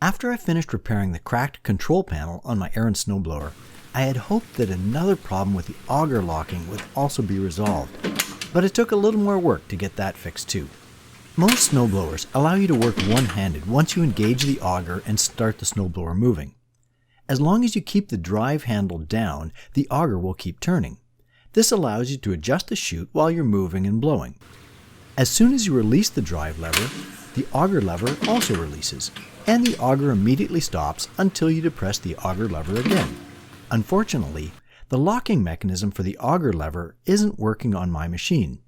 After I finished repairing the cracked control panel on my Ariens snowblower, I had hoped that another problem with the auger locking would also be resolved, but it took a little more work to get that fixed too. Most snowblowers allow you to work one-handed once you engage the auger and start the snowblower moving. As long as you keep the drive handle down, the auger will keep turning. This allows you to adjust the chute while you're moving and blowing. As soon as you release the drive lever, the auger lever also releases, and the auger immediately stops until you depress the auger lever again. Unfortunately, the locking mechanism for the auger lever isn't working on my machine.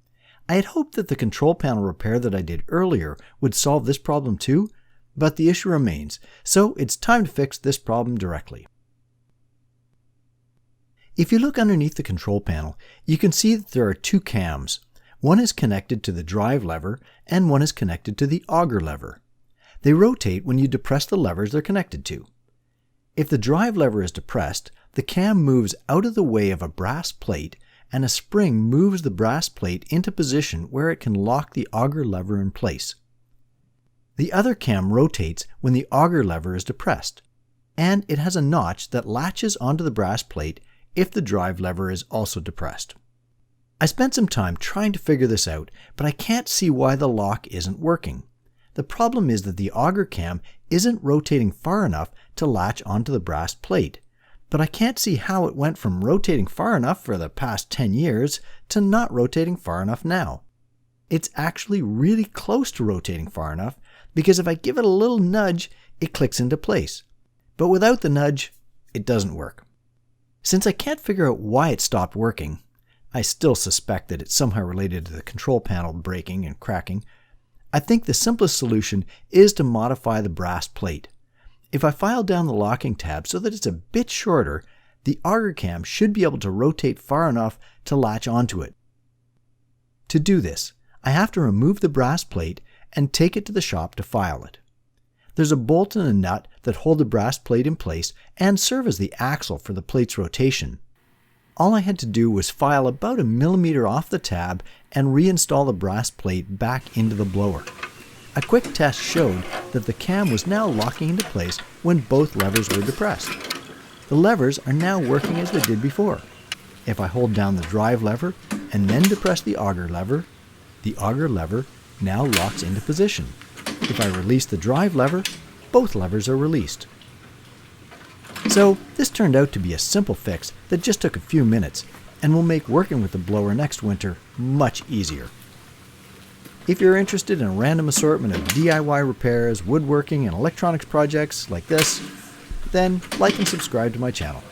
I had hoped that the control panel repair that I did earlier would solve this problem too, but the issue remains, so it's time to fix this problem directly. If you look underneath the control panel, you can see that there are two cams. One is connected to the drive lever and one is connected to the auger lever. They rotate when you depress the levers they're connected to. If the drive lever is depressed, the cam moves out of the way of a brass plate and a spring moves the brass plate into position where it can lock the auger lever in place. The other cam rotates when the auger lever is depressed, and it has a notch that latches onto the brass plate if the drive lever is also depressed. I spent some time trying to figure this out, but I can't see why the lock isn't working. The problem is that the auger cam isn't rotating far enough to latch onto the brass plate, but I can't see how it went from rotating far enough for the past 10 years to not rotating far enough now. It's actually really close to rotating far enough because if I give it a little nudge, it clicks into place. But without the nudge, it doesn't work. Since I can't figure out why it stopped working, I still suspect that it's somehow related to the control panel breaking and cracking, I think the simplest solution is to modify the brass plate. If I file down the locking tab so that it's a bit shorter, the auger cam should be able to rotate far enough to latch onto it. To do this, I have to remove the brass plate and take it to the shop to file it. There's a bolt and a nut that hold the brass plate in place and serve as the axle for the plate's rotation. All I had to do was file about 1 millimeter off the tab and reinstall the brass plate back into the blower. A quick test showed that the cam was now locking into place when both levers were depressed. The levers are now working as they did before. If I hold down the drive lever and then depress the auger lever now locks into position. If I release the drive lever, both levers are released. So this turned out to be a simple fix that just took a few minutes and will make working with the blower next winter much easier. If you're interested in a random assortment of DIY repairs, woodworking, and electronics projects like this, then like and subscribe to my channel.